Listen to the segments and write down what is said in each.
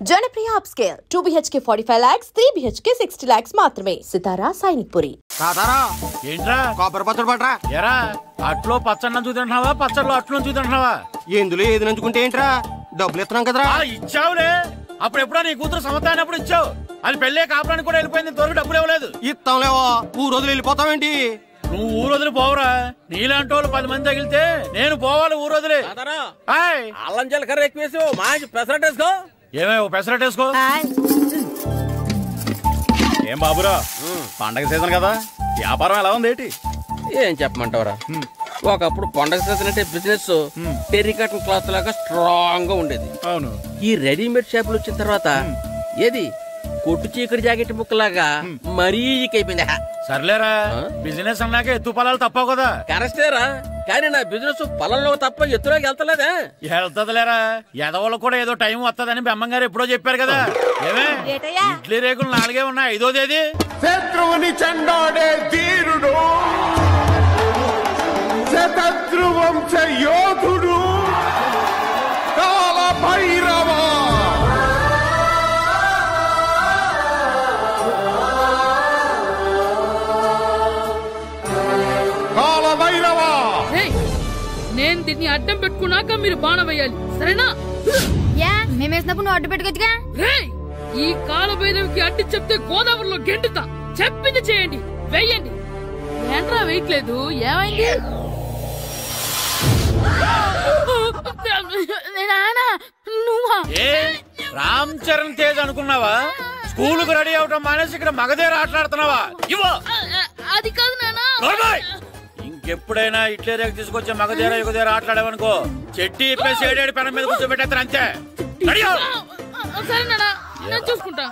Janapriya upscale 2 BHK 45 lakhs, 3 BHK 60 lakhs మాత్రమే. సితారా సైనిక్పురి. తాతారా ఏంట్రా కొబ్బరి పచ్చడి పట్రా. ఎరా అట్లో పచ్చడి చూద్దంటున్నావా, పచ్చడిలో అట్లు చూద్దంటున్నావా? ఎందులో ఏది నంచుకుంటే ఏంట్రా, డబ్బులు ఇస్తున్నాం కదరా. ఇచ్చావులే, అప్పుడు ఎప్పుడో నీ కూతురు సమతానప్పుడు ఇచ్చావు. అది పెళ్ళే కాపురానికి కూడా వెళ్ళిపోయింది, త్వరగా డబ్బులు ఇవ్వలేదు. ఇస్తాంలేవో, ఊరు రోజులు వెళ్ళిపోతావేంటి? నువ్వు ఊరు వదిలి పోవురా. నీలాంటి వాళ్ళు 10 మంది తగిలితే నేను పోవాలి ఊరు వదిలి. అల్లం జీలకర్ర ఎక్కువేసి మంచి పెసరట్ వేసుకో. ఏమే పెసరట్ వేసుకో. ఏం బాబురా, పండగ సీజన్ కదా, వ్యాపారం ఎలా ఉంది ఏంటి? ఏం చెప్పమంటావురా, ఒకప్పుడు పండగ సీజన్ అంటే బిజినెస్ టెర్రికాటన్ క్లాత్ లాగా స్ట్రాంగ్ గా ఉండేది. అవును, ఈ రెడీమేడ్ షాపులు వచ్చిన తర్వాత ఏది కొట్టు చీకటి జాకెట్ ముక్కలాగా మరీ అయిపోయింది. సర్లేరా, బిజినెస్ అన్నాక ఎత్తు పొలాలు తప్పవు కదా. కరెక్టేరా, కానీ నా బిజినెస్ పొలంలో తప్ప ఎత్తులోకి వెళ్తలేదా? వెళ్తదిలేరా, ఎదవలకు కూడా ఏదో టైం వస్తుందని బెమ్మంగారు ఎప్పుడో చెప్పారు కదా. ఏమే ఇడ్లీ రేకులు 4 ఉన్నాయి, 5వ తేదీ. శత్రువుని చెండాడే ధీరుడు, శతద్రు వంశ యోధుడు కాల భైరవ. నేను దీన్ని అడ్డం పెట్టుకున్నాక మీరు బాణం వేయాలి, సరేనా? మేమేసినప్పుడు నువ్వు అడ్డు పెట్టుకోవచ్చుగా. ఈ కాలభైరవికి అడ్డు చెప్తే గోదావరిలో గెంటుతా. చెప్పింది చేయండి, వెయ్యండి. ఏంట్రా వెయ్యట్లేదు, ఏమైంది? నువ్వా? రామ్ చరణ్ తేజ్ అనుకున్నావా? స్కూల్ కు రెడీ అవటం మానేసి ఇక్కడ మగధేర ఆటలాడుతున్నావా? అది కాదు నానా. ఇంకెప్పుడైనా ఇట్లే రేపు తీసుకొచ్చే మగధేర యుగధేర ఆటలాడేవనుకో, చెట్టి ఇప్పేసి 7 పెనం మీద కూర్చోబెట్టేస్తారు అంతే. సరే నానా, నేను చూసుకుంటా.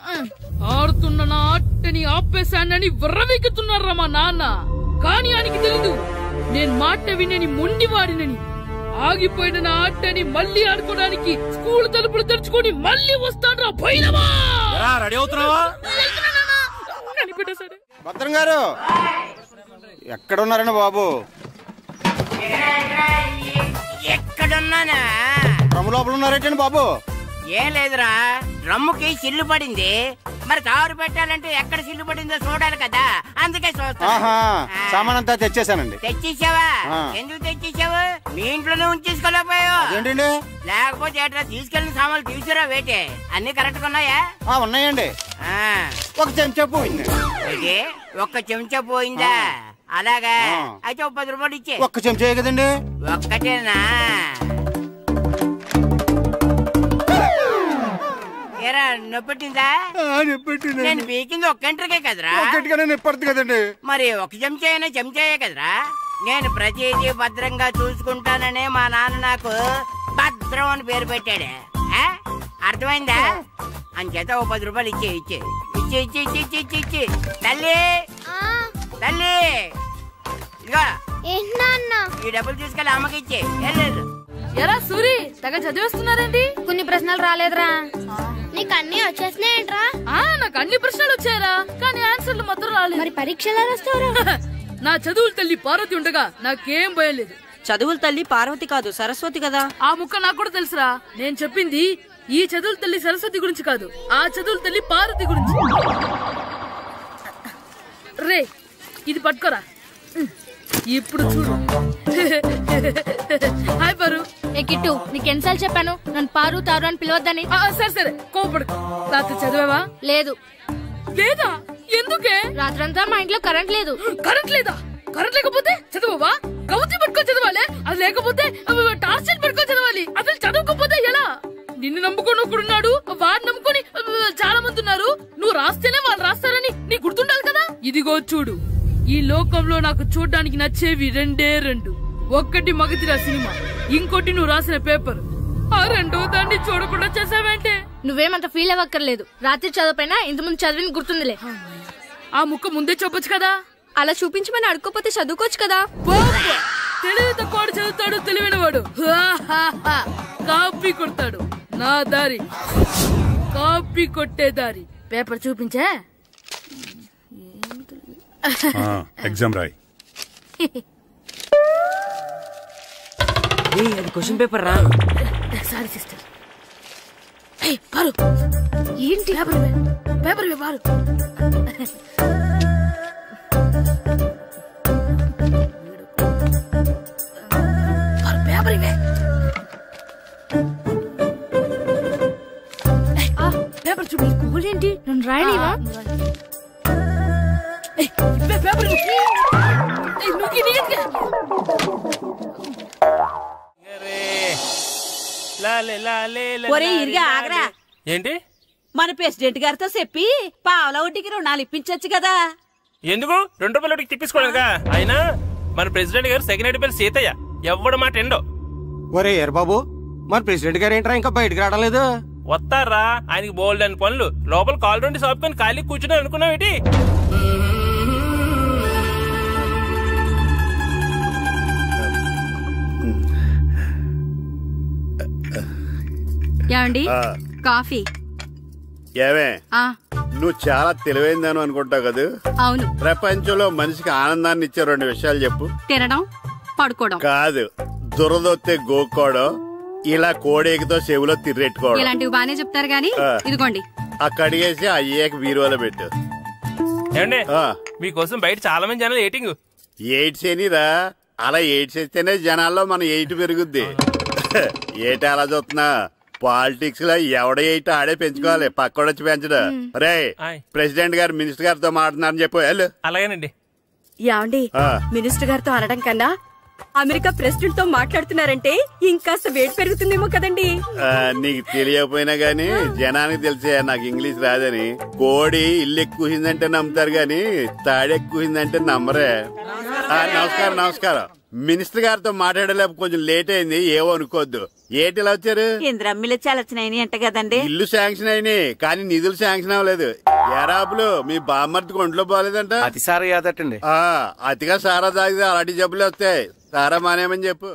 ఆడుతున్న నా ఆటని ఆపేశానని విర్రవీగుతున్నారా మా నాన్న. కానీ ఆయనకి తెలీదు నేను మాట వినని మొండివాడినని. ఆగిపోయిన నా ఆటని మళ్ళీ ఆడుకోవడానికి స్కూల్ తలుపులు తెరుచుకొని మళ్ళీ వస్తాడ్రా భైరవా. రెడీ అవుతున్నావా? భద్రం గారు ఎక్కడున్నారండి బాబు? ఎక్కడున్నానా? డ్రమ్ లోపల ఉన్నారేంటండి బాబు? ఏం లేదురా, డ్రమ్ముకి సిల్లు పడింది. మరి కారు పెట్టాలంటే ఎక్కడ సిల్లు పడిందో చూడాలి కదా, అందుకే సామాన్ అంతా తెచ్చేసానండి. తెచ్చేసావా? ఎందుకు తెచ్చేసావు? మీ ఇంట్లోనే ఉంచేసుకోలేకపోయావు ఏంటండి? లేకపోతే ఎట్లా తీసుకెళ్లిన సామాన్లు తీసుకురా వేటే. అన్ని కరెక్ట్ గా ఉన్నాయా? ఉన్నాయండి. ఒక చెంచా పోయింది. ఒక్క చెంచా పోయిందా? అలాగా, అయితే 10 రూపాయలు ఇచ్చే. ఒక్క చెంచా కదండి? ఒక్కటేనా? ఏరా నొప్పెట్టిందా? నేను పీకింది ఒక్క గంటకే కదరా. నొప్పడుతుంది కదండి. మరి ఒక చెంచా అయినా చెంచాయే కదరా. నేను ప్రతిదీ భద్రంగా చూసుకుంటాననే మా నాన్న నాకు భద్రం అని పేరు పెట్టాడు. అర్థమైందా? అంచేత 10 రూపాయలు ఇచ్చే. తల్లి తల్లి, ఇదిగో ఈ డబ్బులు తీసుకెళ్ళి అమ్మకి ఇచ్చే. ఎరా సూరి, తెగ చదివేస్తున్నారండి. కొన్ని ప్రశ్నలు రాలేదురా. నీకు అన్ని వచ్చేసినాయంట్రా? నాకు అన్ని ప్రశ్నలు వచ్చాయరా, కానీ ఆన్సర్లు మాత్రం రాలేదు. మరి పరీక్షలు రాస్తావురా? నా చదువుల తల్లి పార్వతి ఉండగా నాకేం భయం లేదు. చదువుల తల్లి పార్వతి కాదు, సరస్వతి కదా. ఆ ముక్క నాకు కూడా తెలుసురా. నేను చెప్పింది ఈ చదువుల తల్లి సరస్వతి గురించి కాదు, ఆ చదువుల తల్లి పార్వతి గురించి. రే, ఇది పట్టుకోరా. ఇప్పుడు చూడు. హాయ్ పారు. ఏ కిట్టు, నీకు ఎన్నిసార్లు చెప్పాను నన్ను పారు తారు అని పిలవద్దని? సరే కోపడుకో. రాత్రి చదివావా? లేదు. లేదా? ఎందుకే? రాత్రంతా మా ఇంట్లో కరెంట్ లేదు. కరెంట్ లేదా? కరెంట్ లేకపోతే చదవవా? కవిత పట్టుకొని చదవాలి. అది లేకపోతే టార్చ్ పట్టుకొని చదవాలి. అసలు చదవకపోతే ఎలా? నిన్ను నమ్ముకొని ఒకడున్నాడు, వాడిని నమ్ముకొని చాలా మంది ఉన్నారు. నువ్వు రాస్తేనే వాళ్ళు రాస్తారని నీ గుర్తుండాలి కదా. ఇదిగో చూడు, ఈ లోకంలో నాకు చూడ్డానికి నచ్చేవి 2. ఒక్కటి మగతిరా సినిమా, ఇంకోటి నువ్వు రాసిన పేపర్. ఆ 2వ దాన్ని చూడకుండా చేసావేంటే? నువ్వేమంత ఫీల్ అవ్వక్కర్లేదు. రాత్రి చదవపోయినా ఇంతకుముందు చదివిన గుర్తుందిలే. ఆ ముక్క ముందే చెప్పొచ్చు కదా. అలా చూపించమని అడుక్కోపోతే చదువుకోవచ్చు కదా. తెలివి తక్కువ చదువుతాడు, తెలివైన వాడు కాపీ కొడతాడు. నా దారి కాపీ కొట్టే దారి. పేపర్ చూపించా? ఎగ్జామ్ రాయి. అది క్వశ్చన్ పేపర్ రా. Sorry sister. పారు ఏంటి పేపర్ పారు పేపర్ ఇవే పేపర్ చూడు స్కూల్ ఏంటి నన్ను రాయలేవా పేపర్ ఆగరా ఏంటి మన ప్రెసిడెంట్ గారితో చెప్పి పావుల వడ్డీకి రుణాలు ఇప్పించొచ్చు కదా. ఎందుకు 2 రూపాయల వడ్డీకి తిప్పించుకోలేదుగా. అయినా మన ప్రెసిడెంట్ గారు సెకండ్ పేరు సీతయ్య ఎవ్వడు మాట ఎండో. ఒరే ఎర్ బాబు మన ప్రెసిడెంట్ గారు ఏంట్రా ఇంకా బయటకు రావడలేదు? వస్తారా ఆయనకి బోల్డ్ అని పనులు. లోపల కాల్ రెండు సాపుకొని ఖాళీ కూర్చుని అనుకున్నావు ఏంటి? ఏమండి కాఫీ? ఏమే నువ్వు చాలా తెలివైందాను అనుకుంటావు కదా. అవును. ప్రపంచంలో మనిషికి ఆనందాన్ని ఇచ్చే 2 విషయాలు చెప్పు. తినడం, పడుకోవడం. కాదు, దురదొత్తే గోక్కోవడం, ఇలా కోడేకితో చెవులో తిర్రెట్టుకోవడం. ఇలాంటివి బానే చెప్తారు గానీ ఇదిగోండి. ఆ కడిగేసి అయ్యాక బీరువాలో పెట్టు. ఏమండి మీకోసం బయట చాలా మంది జనాలు ఎయిటింగ్. ఎయిడ్స్ ఏనిరా, అలా ఎయిడ్స్ వేస్తేనే జనాల్లో మన ఎయిట్ పెరుగుద్ది. ఏటి అలా చూస్తున్నా? పాలిటిక్స్ లో ఎవడ ఎయిట్ ఆడే పెంచుకోవాలి, పక్కడొచ్చి పెంచడం. రే ప్రెసిడెంట్ గారు మినిస్టర్ గారితో మాట్లాడుతున్నారని చెప్పు. వెళ్ళు. అలాగేనండి. యాండి మినిస్టర్ గారితో అనడం కన్నా అమెరికా ప్రెసిడెంట్ తో మాట్లాడుతున్నారంటే ఇంకాస్త వేడి పెరుగుతుందేమో కదండి. నీకు తెలియకపోయినా గానీ జనానికి తెలిసే నాకు ఇంగ్లీష్ రాదని. కోడి ఇల్లు ఎక్కువసిందంటే నమ్ముతారు గాని తాడెక్కువసిందంటే నమ్మరే. నమస్కారం నమస్కారం. మినిస్టర్ గారితో మాట్లాడలేక కొంచెం లేట్ అయింది, ఏవో అనుకోవద్దు. ఏటి ఇలా వచ్చారు? ఇంద్రమ్మిలు చాలచ్చినాయని అంట కదండి. ఇల్లు శాంక్షన్ అయినాయి కానీ నిధులు శాంక్షన్ అవ్వలేదు. ఎరాబులు మీ బామ్మర్తికి ఒంట్లో పోలేదంట. అతిసారా యాదటండి. అతిగా సారా తాగితే అలాంటి జబ్బులు వస్తాయి. సారా మానేమని చెప్పు.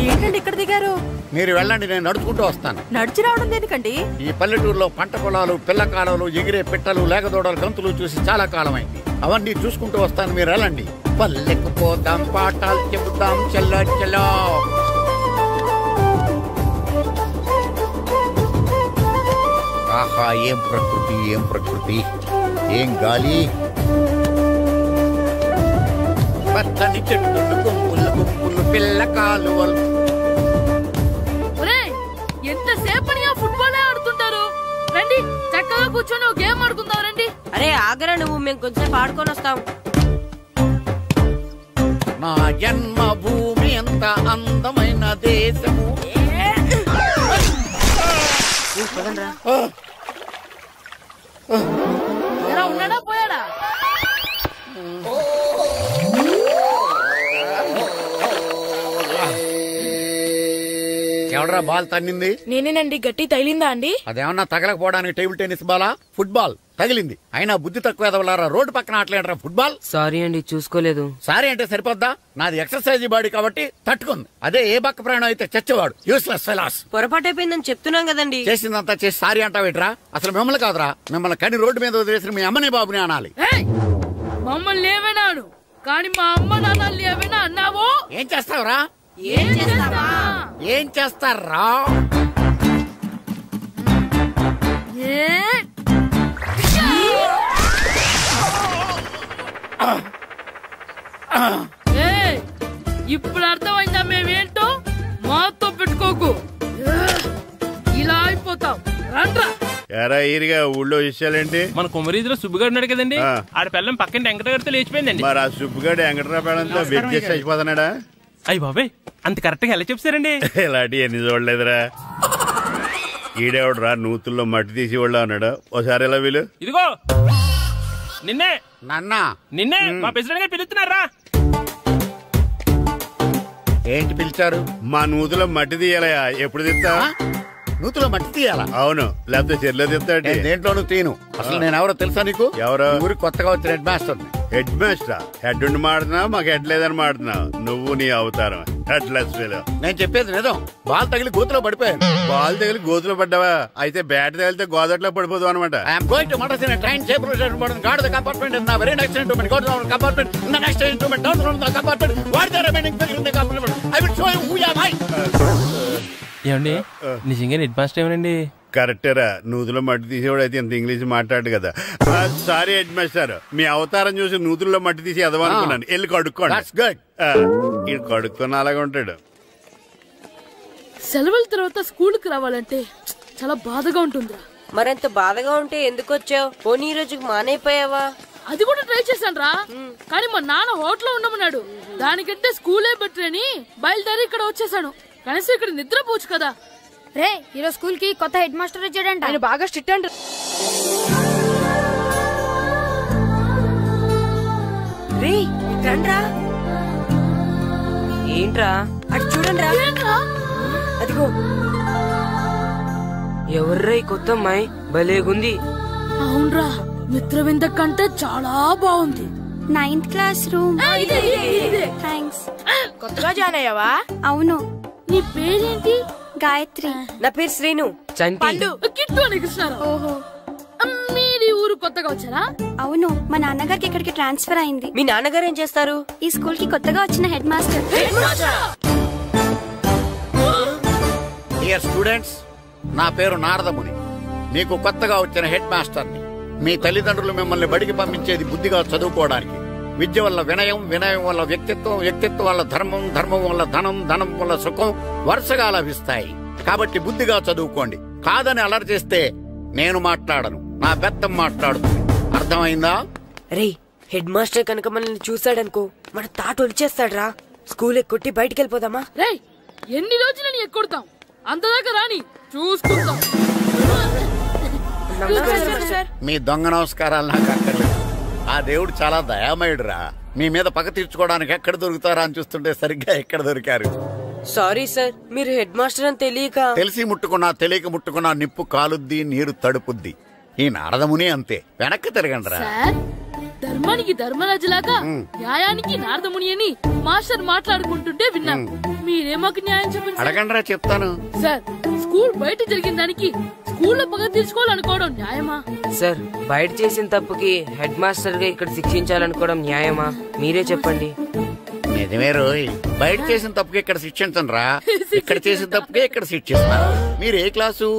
ఏంటండి ఇక్కడ దిగారు? మీరు వెళ్ళండి, నేను నడుచుకుంటూ వస్తాను. నడిచి రావడం దేనికండి? ఈ పల్లెటూరులో పంట పొలాలు, పిల్ల కాలువలు, ఎగిరే పిట్టలు, లేకదోడలు, గంతులు చూసి చాలా కాలమైంది. అవన్నీ చూసుకుంటూ వస్తాను, మీరు వెళ్ళండి. పల్లెకు పోదాం, పాఠాలు చెబుతాం, చెల్లో చెల్లో. ఆహా, ఏం ప్రకృతి, ఏం ప్రకృతి, ఏం గాలి. పచ్చని చెట్లు, గుంపులు గుంపులు, పిల్ల కాలువలు. ఎంతసేపని ఫుట్బాల్ ఆడుతుంటారు. రండి చక్కగా కూర్చొని గేమ్ ఆడుకుందాం. రండి. అరే ఆగరా నువ్వు, మేము కొంచెం ఆడుకొని వస్తాం. నా జన్మభూమి ఎంత అందమైన దేశము. ఉన్నాడా పోయాడా? ఎవడరా బాల్ తన్నింది? నేనేనండి. గట్టి తగిలిందా అండి? అదేమన్నా తగలకపోవడానికి టేబుల్ టెన్నిస్ బాలా, ఫుట్బాల్ తగిలింది. అయినా బుద్ధి తక్కువ ఎదవలారా, రోడ్డు పక్కన ఆటలేడరా ఫుట్బాల్. సారీ అండి, చూసుకోలేదు. సారీ అంటే సరిపోద్దా? నాది ఎక్సర్సైజ్ బాడీ కాబట్టి తట్టుకుంది. అదే ఏ బక్క ప్రాణం అయితే చచ్చేవాడు. Useless fellas. పొరపాటు అయిపోయిందని చెప్తున్నాం కదండి. చేసిందంతా చేసి సారీ అంటావేట్రా? అసలు మిమ్మల్ని కాదురా, మిమ్మల్ని కని రోడ్డు మీద వదిలేసిన మీ అమ్మని బాబుని అనాలి. మమ్మల్ని లేవనాను కానీ మా అమ్మ నాన్న లేవనా అన్నావు. ఏం చేస్తావురా? ఏం చేస్తారా? ఇప్పుడు అర్థమైందా మేమేంటో? మాతో పెట్టుకోకు, ఇలా అయిపోతాం. రండ్రా. ఎరా ఈరిగా ఊళ్ళో విషయాలేంటి? మన కుమరీదిలో సుబ్బుగాడు ఉన్నాడు కదండి, ఆడ పిల్లం పక్కన వెంకటగారితో లేచిపోయిందండి. మరి ఆ సుబ్బుగాడు వెంకటరావు పిల్లంతో వెయిట్ చేసి అయిపోతున్నాడా? అయ్యి బాబాయ్, అంత కరెక్ట్ గా ఎలా చెప్తారండి? ఇలాంటి ఎన్ని చూడలేదురా. ఈడేవడరా నూతుల్లో మట్టి తీసి వాళ్ళు అన్నాడు. ఒకసారి ఎలా వీలు? ఇదిగో నిన్నే నిన్నే మా ప్రెసిడెంట్ గారు పిలుస్తున్నారా? ఏంటి పిలిచారు? మా నూతులో మట్టి తీయాలయా. ఎప్పుడు తీస్తా? నూతులో మట్టి తీయాలా? అవును, లేకపోతే చెర్లో తీస్తాడు. దేంట్లోనూ తీను. అసలు నేను ఎవరో తెలుసా నీకు? ఎవరో? ఊరికి కొత్తగా వచ్చిన head master. Head master? Head ఉండి మాడుతున్నావు, మాకు హెడ్ లేదని మాడుతున్నావు. నువ్వు నీ అవతారం హెడ్లెస్ ఫెలో. నేను చెప్పేది నిజం. బాల్ తగిలి గోతులో పడిపోయాను. బాల్ తగిలి గోతులో పడ్డావా? అయితే బ్యాట్ తగిలితే గోదట్లో పడిపోదు అనమాట. I'm going to Madras in a train safe route guard the compartment in the very next instrument. Go to the compartment in the next instrument. Down the compartment. What the remaining thing in the compartment. I will show you who you are. ఏమండి నిజంగా head master ఏమనండి? కరెక్టరా, నూతులో మట్టి తీసేవాడు అయితే ఇంత English మాట్లాడు కదా. Sorry head master, మీ అవతారం చూసి నూతుల్లో మట్టి తీసి ఎదవనుకున్నాను. వెళ్ళి కడుక్కోండి. కడుక్కొని అలాగే ఉంటాడు. సెలవుల తర్వాత స్కూల్కి రావాలంటే చాలా బాధగా ఉంటుందిరా. మరంత బాధగా ఉంటే ఎందుకు వచ్చావు? పోనీ ఈ రోజుకి మానైపోయావా? అది కూడా ట్రై చేశాను రా, కానీ మా నాన్న హోటల్లో ఉండమన్నాడు. దానికంటే స్కూలే బెటర్ అని బయలుదేరి ఇక్కడ వచ్చేసాను. కనీసం ఇక్కడ నిద్రపోవచ్చు కదా. రే ఈరోజు స్కూల్ కి కొత్త హెడ్ మాస్టర్ వచ్చాడంట. ఆయన బాగా స్ట్రిక్ట్ అంట. రే రండ్రా. ఏంట్రా అటు చూడండి రా. అదిగో ఎవర్రా ఈ కొత్త అమ్మాయి? భలేగుంది. అవునరా, మిత్రవింద కంటే చాలా బాగుంది. 9th class room. థ్యాంక్స్. కొత్తగా జాయిన్ అయ్యావా? అవును. నీ పేరేంటి? గాయత్రి. నా పేరు శ్రీను. పండు. కిట్టు అని కృష్ణారావు. ఓహో. మీరు ఊరు కొత్తగా వచ్చారా? అవును, మా నాన్నగారికి ఇక్కడికి ట్రాన్స్ఫర్ అయింది. మీ నాన్నగారు ఏం చేస్తారు? ఈ స్కూల్ కి కొత్తగా వచ్చిన హెడ్ మాస్టర్. డియర్ స్టూడెంట్స్, నా పేరు నారదముని. మీకు కొత్తగా వచ్చిన హెడ్ మాస్టర్ని. మీ తల్లిదండ్రులు మిమ్మల్ని బడికి పంపించేది బుద్ధిగా చదువుకోవడానికి. విద్య వల్ల వినయం, వినయం వల్ల వ్యక్తిత్వం, వ్యక్తిత్వం వల్ల ధర్మం, ధర్మం వల్ల ధనం, ధనం వల్ల సుఖం వరుసగా లభిస్తాయి. కాబట్టి బుద్ధిగా చదువుకోండి. కాదని అలర్ చేస్తే నేను మాట్లాడను, నా బెత్తం మాట్లాడుతుంది. అర్థమైందా? రే, హెడ్ మాస్టర్ కనుక మనల్ని చూసాడనుకో మన తాట ఒలిచేస్తాడ్రా. స్కూల్ ఎక్కొట్టి బయటికి వెళ్ళిపోదామా? రే, ఎన్ని రోజులు నీ ఎక్కొడతాం? అంతదాకా రాని చూసుకుందాం. మీ దొంగ నమస్కారాలు నాకు అక్కర్లేదు. ఆ దేవుడు చాలా దయామయుడురా. మీ మీద పగ తీర్చుకోవడానికి ఎక్కడ దొరుకుతారా అని చూస్తుంటే సరిగ్గా ఎక్కడ దొరికారు. సారీ సార్, మీరు హెడ్ మాస్టర్ అని తెలియక. తెలిసి ముట్టుకున్నా తెలియక ముట్టుకున్నా నిప్పు కాలుద్ది, నీరు తడుపుద్ది. ఈ నారదముని అంతే. వెనక్కి తిరగండిరా. ధర్మానికి ధర్మరాజులాగా న్యాయానికి నారదముని అని మాస్టర్ మాట్లాడుకుంటుంటే విన్నాం. మీరే మాకు న్యాయం చెప్పండి. అడగండిరా, చెప్తాను. సార్, స్కూల్ బయట జరిగిన దానికి స్కూల్లో పగ తీర్చుకోవాలనుకోవడం న్యాయమా? సార్, బయట చేసిన తప్పుకి హెడ్ మాస్టర్ గా ఇక్కడ శిక్షించాలనుకోవడం న్యాయమా? మీరే చెప్పండి. నిజమే రోయ్, బయట చేసిన తప్పుకి ఇక్కడ శిక్షించను రా. ఇక్కడ చేసిన తప్పుకే ఇక్కడ శిక్షిస్తున్నారు. మీరు ఏ క్లాసు?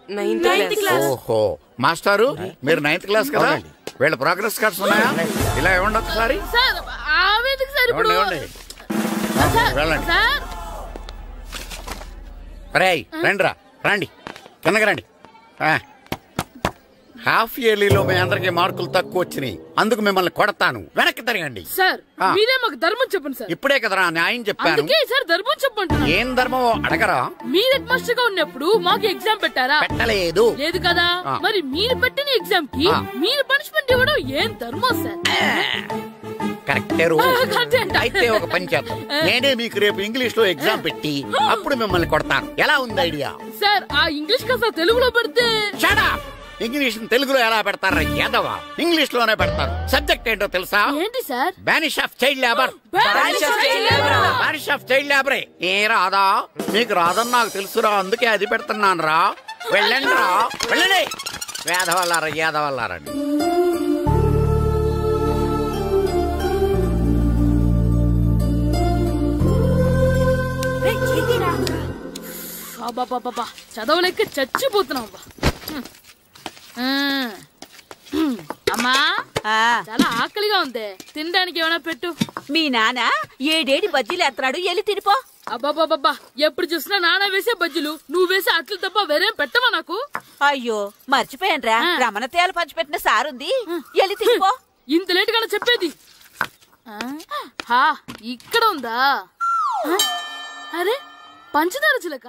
9th class. ఓహో, మాస్టారు మీరు 9th క్లాస్ కదా? వీళ్ళ ప్రోగ్రెస్ కార్డ్స్ ఉన్నాయా? ఇలా ఇవ్వండి ఒకసారి. వెళ్ళండి. రేయ్ రండిరా, రండి కిందకి రండి. హాఫ్ ఇయర్లీలో మీ అందరికి మార్కులు తక్కువ వచ్చినాయి, అందుకు మిమ్మల్ని కొడతాను. వెనక్కి తిరగండి. సార్, మీరే మాకు ధర్మం చెప్పండి సార్. ఇప్పుడే కదరా న్యాయం చెప్పాను. సార్, ధర్మం చెప్పండి. ఏం ధర్మం అడగరా? మీరు హెడ్ మాస్టర్ గా ఉన్నప్పుడు మాకు ఎగ్జామ్ పెట్టారా? పెట్టలేదు. లేదు కదా. మరి మీరు పెట్టిన ఎగ్జామ్ కి మీరు పనిష్మెంట్ ఇవ్వడం ఏం ధర్మం సార్? కరెక్టే. అయితే ఒక పని చేద్దాం, నేనే మీకు రేపు ఇంగ్లీష్ లో ఎగ్జామ్ పెట్టి అప్పుడు మిమ్మల్ని కొడతాను. ఎలా ఉంది ఐడియా? సార్, ఆ ఇంగ్లీష్ కాస్త తెలుగులో పెడితే. ఇంగ్లీష్ తెలుగులో ఎలా పెడతారా యాదవా? ఇంగ్లీష్ లోనే పెడతారు. సబ్జెక్ట్ ఏంటో తెలుసా? ఏంటి sir? Banish of child labour. Banish of child లేబరే. ఏ రాదా? మీకు రాదని నాకు తెలుసురా, అందుకే అది పెడుతున్నాను రా. వెళ్ళండి రా, వెళ్ళండి. వేదవల్లారా, యాదవల్లారండి. చదవలేక చచ్చిపోతున్నాం. అమ్మా, చాలా ఆకలిగా ఉంది, తినడానికి ఏమైనా పెట్టు. మీ నాన్న ఏడేడి బజ్జీలు ఎత్తాడు, ఎల్లి తినిపో. అబ్బాబాబా, ఎప్పుడు చూసినా నాన్న వేసే బజ్జీలు, నువ్వు వేసే అట్లు తప్ప వేరేం పెట్టవా నాకు? అయ్యో మర్చిపోయానురా, రమణ తేలు పంచిపెట్టిన సారుంది, ఎల్లి తినిపో. ఇంత లేట్ గా చెప్పేది. ఇక్కడ ఉందా? అరే, పంచదార చిలక.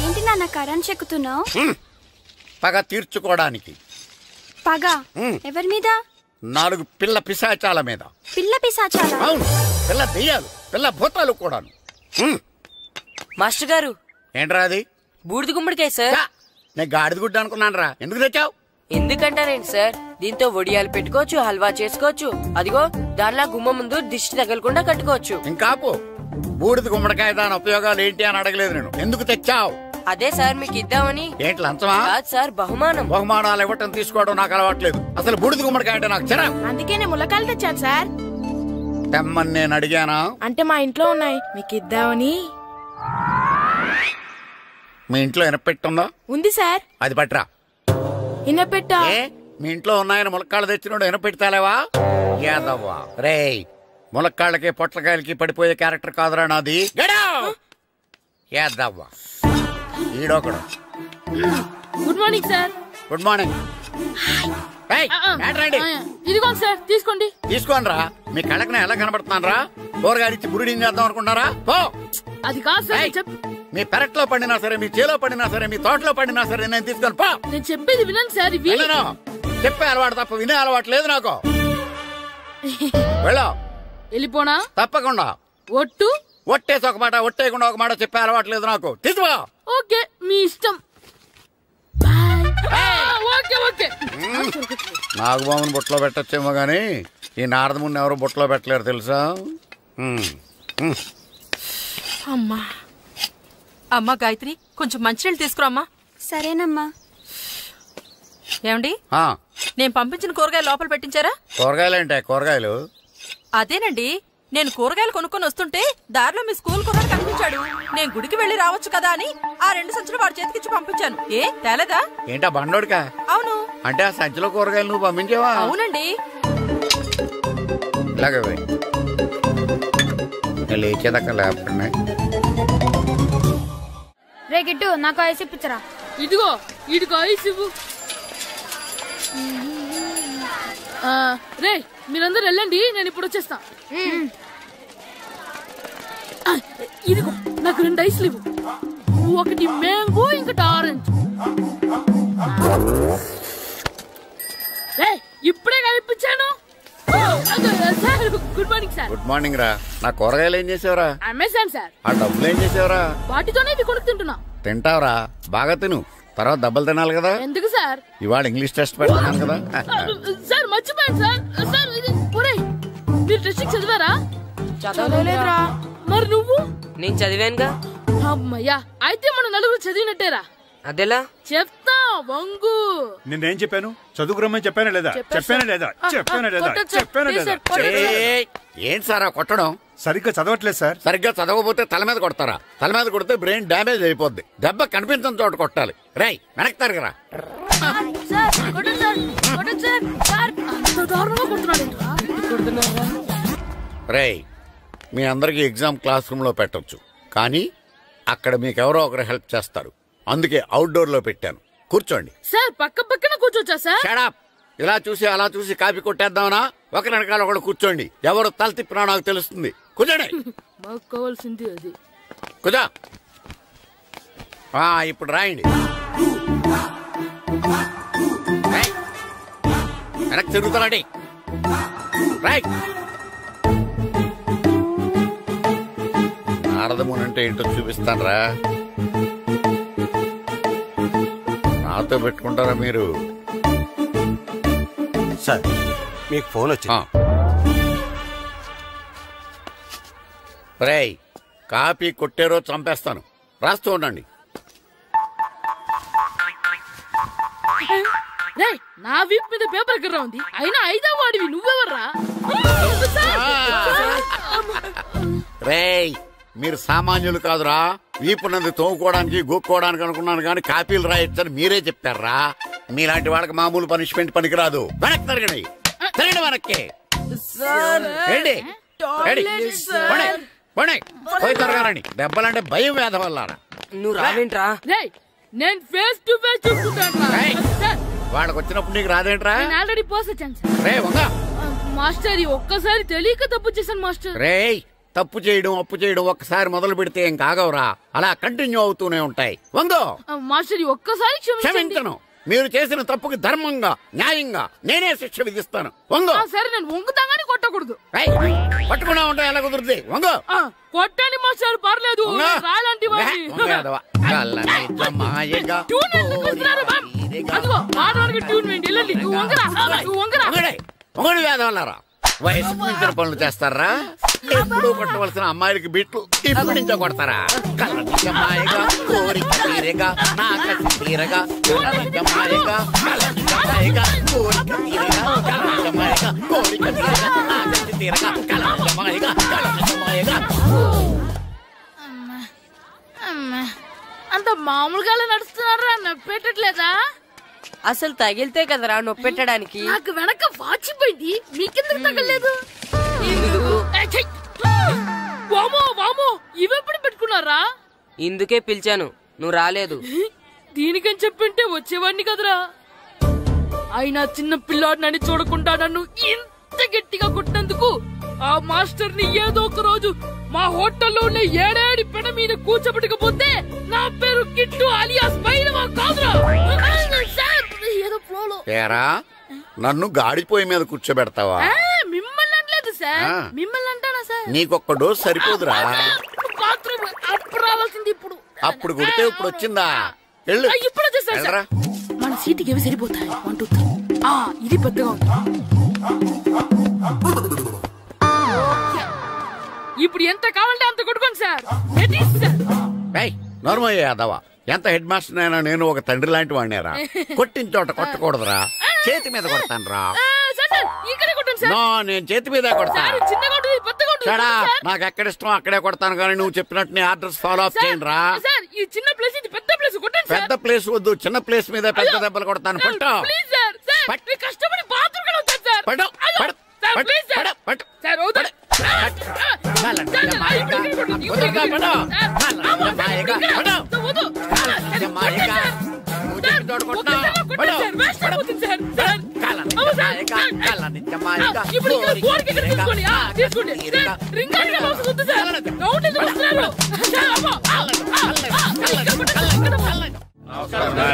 ఏంటి నాన్న కరెంట్ చెక్కుతున్నావు? పగ తీర్చుకోవడానికి. పగ ఎవరి మీద? 4 పిల్ల పిశాచాల మీద. పిల్ల పిశాచాల? అవును, పిల్ల దెయ్యాలు, పిల్ల భూతాలు కూడాను. మాస్టర్ గారు, ఏంట్రా అది? బూడిద గుమ్మడికాయ సార్. నేను గాడిద గుడ్డ అనుకున్నాను రా. ఎందుకు తెచ్చావు? ఎందుకంటారేంటి సార్, దీంతో వడియాలు పెట్టుకోవచ్చు, హల్వా చేసుకోవచ్చు. అదిగో దానిలా గుమ్మ ముందు దిష్టి తగలకుండా కట్టుకోవచ్చు. ఇంకాపు, బూడిద గుమ్మడికాయ దాని ఉపయోగాలు ఏంటి అని అడగలేదు నేను. ఎందుకు తెచ్చావు? అదే సార్ మీకు ఇద్దామని. ఏంటి లంచమా? కాదు సార్, బహుమానం. బహుమానాలు ఇవ్వటం తీసుకోవడం నాకు అలవాట్లేదు. అసలు బూడిద గుమ్మడికాయ అంటే నాకు చిరా. అందుకే నేను ములకాయలు తెచ్చాను సార్. తెమ్మని నేను అడిగానా? అంటే మా ఇంట్లో ఉన్నాయి, మీకు ఇద్దామని. మీ ఇంట్లో ఎనపెట్టుందా? ఉంది సార్. అది పట్రా. ఇనపెట్టా? మీ ఇంట్లో ఉన్నాయని ములక్కాళ్ళు తెచ్చినోడు ఎనపెడతాలేవా? యాదవ్వా రేయ్, ములక్కాళ్ళకి పొట్లకాయలకి పడిపోయే క్యారెక్టర్ కాదురా నాది. యాదవ్వా ఈడొకడు. Good morning sir. Good morning. ఇదిగోండి సార్, తీసుకోండి. తీసుకోండి రా. మీ కళ్ళకి నేను ఎలా కనబడుతున్నాను రా? కూరగాయలిచ్చి బురిడింగ్ చేద్దాం అనుకుంటారా? అది కాదు సార్. మీ పెరట్లో పండినా సరే, మీ చేలో పండినా సరే, మీ తోటలో పండినా సరే నేను తీసుకొని పో. నేను చెప్పేది వినండి సార్. చెప్పే అలవాటు తప్ప వినే అలవాటు లేదు నాకు. వెళ్ళో. వెళ్ళిపోనా? తప్పకుండా. ఒట్టు? ఒట్టేసి ఒక మాట, ఒట్టేయకుండా ఒక మాట చెప్పే అలవాటు లేదు నాకు. తీసుకో. ఓకే, మీ ఇష్టం. నాగబాబుని బుట్టలో పెట్టచ్చేమో గాని ఈ నారదముని ఎవరు బుట్టలో పెట్టలేరు తెలుసా? అమ్మా అమ్మా గాయత్రి, కొంచెం మంచినీళ్ళు తీసుకురామ్మా. సరేనమ్మా. ఏమండి, నేను పంపించిన కూరగాయలు లోపల పెట్టించారా? కూరగాయలేంటే? కూరగాయలు అదేనండి, నేను కూరగాయలు కొనుక్కొని వస్తుంటే దారిలో మీ స్కూల్ కుర్రాడు కనిపించాడు. నేను గుడికి వెళ్లి రావచ్చు కదా అని ఆ 2 సంచులు వాడి చేతికిచ్చి పంపించాను. ఏ తేలేదా? ఏంటా బండోడికా? అవును. అంటే ఆ సంచిలో కూరగాయలు నువ్వు పంపించావా? అవునండి. ఇలాగే లేచేదాకా లేపండి. రే గిట్టు, నాకు ఐస్ ఇప్పించరా. ఇదిగో ఇదిగో ఐస్ ఇవ్వు. రే మీరందరూ వెళ్ళండి, నేను ఇప్పుడు వచ్చేస్తా. ఇదిగో నాకు 2 ఐస్లు ఇవ్వు. ఒకటి మ్యాంగో, ఇంకటి ఆరెంజ్. ఇప్పుడే కనిపించాను. Good morning sir. Good morning రా. నా కూరగాయలు ఏం చేసావురా? Amazon sir. ఆ డబ్బులు ఏం చేసావురా? వాటితోనే ఇవి కొనుక్కు తింటున్నా. తింటావురా, బాగా తిను. తర్వాత డబ్బులు తినాలి కదా. ఎందుకు సార్? ఇవాళ ఇంగ్లీష్ టెస్ట్ పెడుతున్నాను కదా. సార్ మర్చిపోయాను సార్. సార్ మీరు టెస్టింగ్ చదివారా? చదవలేదురా. మరి నువ్వు? నేను చదివానుగా. అమ్మయ్యా, అయితే మనం నలుగురు చదివినట్టేరా. అదెలా? చెప్తా వంగు. నేనేం చెప్పాను? చదువుకురమ్మని చెప్పానా లేదా? చెప్పానా లేదా? చెప్పానా లేదా? చెప్పానా లేదా? ఏంటి సార్ కొట్టడం? సరిగ్గా చదవట్లేదు సార్. సరిగ్గా చదవకపోతే తల మీద కొడతారా? తల మీద కొడితే బ్రెయిన్ డ్యామేజ్ అయిపోద్ది. దెబ్బ కనిపించిన చోట కొట్టాలి. రేయ్ వెనక్కి తరగరా. రేయ్, మీ అందరికి ఎగ్జామ్ క్లాస్ రూమ్ లో పెట్టొచ్చు, కానీ అక్కడ మీకెవరో ఒకరు హెల్ప్ చేస్తారు. అందుకే అవుట్డోర్ లో పెట్టాను. కూర్చోండి. సార్ పక్క పక్కన కూర్చోచ్చా సార్? Shut up. ఇలా చూసి అలా చూసి కాపీ కొట్టేద్దామనా? ఒకరి వెనకాల ఒకడు కూర్చోండి. ఎవరు తల తిప్పినా నాకు తెలుస్తుంది. కూర్చోండి. మాకు కావాల్సింది అది. కూర్చో. ఇప్పుడు రాయండి. వెనక్కి తిరుగుతారండి. రైట్. నారదముని అంటే ఏంటో చూపిస్తానరా. నాతో పెట్టుకుంటారా మీరు? సార్ మీకు ఫోన్ వచ్చింది. రేయ్, కాపీ కొట్టారో చంపేస్తాను. రాస్తూ ఉండండి. నా వీప్ మీద పేపర్ కర్ర ఉంది, అయినా 5వ వాడివి నువ్వెవర్రా? రేయ్, మీరు సామాన్యులు కాదురా. వీపున్నది తోముకోవడానికి గోక్కోవడానికి అనుకున్నాను, కానీ కాపీలు రాయొచ్చని మీరే చెప్పారా. మీలాంటి వాళ్ళకి మామూలు పనిష్మెంట్ పనికిరాదు. వెనక్కి తిరగండి. తిరగండి వెనక్కి. పోయి తిరగారండి. దెబ్బలంటే భయం వేద వల్ల. నువ్వు రావేంట్రా? నేను ఫేస్ టు ఫేస్ చూసుకుంటాను. వాళ్ళకి వచ్చినప్పుడు నీకు రాదేంట్రా? ఆల్రెడీ పోస్ వచ్చాను మాస్టర్. ఒక్కసారి తెలియక తప్పు చేశాను మాస్టర్. రేయ్, తప్పు చేయడం అప్పు చేయడం ఒక్కసారి మొదలు పెడితే ఏం కాగవరా, అలా కంటిన్యూ అవుతూనే ఉంటాయి. వందో మాస్టర్, ఒక్కసారి క్షమించను. మీరు చేసిన తప్పుకి ధర్మంగా న్యాయంగా నేనే శిక్ష విధిస్తాను. వంగో. సరే, నేను వంగుతాగానే కొట్టకూడదు. పట్టుకున్నా ఉంటా ఎలా కుదురుతుంది? వంగో. కొట్టండి మాస్టర్, పర్లేదు. రాలాంటి మొగడు వేదవల్లారా. వయసుకు మించిన పనులు చేస్తారా? ఎప్పుడు కొట్టవలసిన అమ్మాయిలకి బిట్లు ఇప్పుడు నుంచో కొడతారా? కళ్ళమాయగా కోరిక తీరగా నా కసి తీరగా కళ్ళమాయగా కళ్ళమాయగా కోరిక తీరగా కళ్ళమాయగా కోరిక తీరగా నా కసి తీరగా కళ్ళమాయగా కళ్ళమాయగా. అంత ఏంటంత మామూలుగా నడుస్తున్నారా? నొప్పెట్టట్లేదా? అసలు తగిలితే కదరా నొప్పెట్టడానికి. నాకు వెనక వాచిపోయింది, మీకెందుకు తగలేదు? వామో వామో, ఇవెప్పుడు పెట్టుకున్నారా? ఇందుకే పిలిచాను, నువ్వు రాలేదు. దీనికని చెప్పింటే వచ్చేవాడిని కదరా. అయినా చిన్న పిల్లాడినని చూడకుండా నన్ను ఇంత గట్టిగా కొట్టినందుకు ఆ మాస్టర్ ని ఏదో ఒక రోజు మా హోటల్లో ఉన్న ఏడేడి పెడ మీద కూర్చోబెట్టకపోతే నా పేరు కిట్టు అలియాస్ బైరవా కాదురా. ఏదో ఫ్లోలో నన్ను గాడిపోయి మీద కూర్చోబెడతావా? మిమ్మల్ని అనలేదు సార్, మిమ్మల్ని అంటానా సార్? నీకొక్క డోస్ సరిపోదురా. బాత్రూమ్ అప్పుడు రావాల్సింది ఇప్పుడు. అప్పుడు కొడితే ఇప్పుడు వచ్చిందా? ఇప్పుడు వచ్చేసా మన సీటుకి ఏవి సరిపోతాయి? 1 2 3. ఇది పెద్దగా ఉంది. ఇప్పుడు ఎంత కావాలంటే అంత కొట్టుకోండి సార్. నోర్మయ్య యాదవా, ఎంత హెడ్ మాస్టర్ అయినా నేను ఒక తండ్రి లాంటి వాడినేరా. కొట్టిన చోట కొట్టకూడదురా, చేతి మీద కొడతాను రా. నేను చేతి మీద కొడతాను. నాకు ఎక్కడ ఇష్టం అక్కడే కొడతాను, కానీ నువ్వు చెప్పినట్టు నీ ఆర్డర్స్ ఫాలో అప్ చేయండి రా. పెద్ద ప్లేస్ వద్దు, చిన్న ప్లేస్ మీద పెద్ద దెబ్బలు కొడతాను.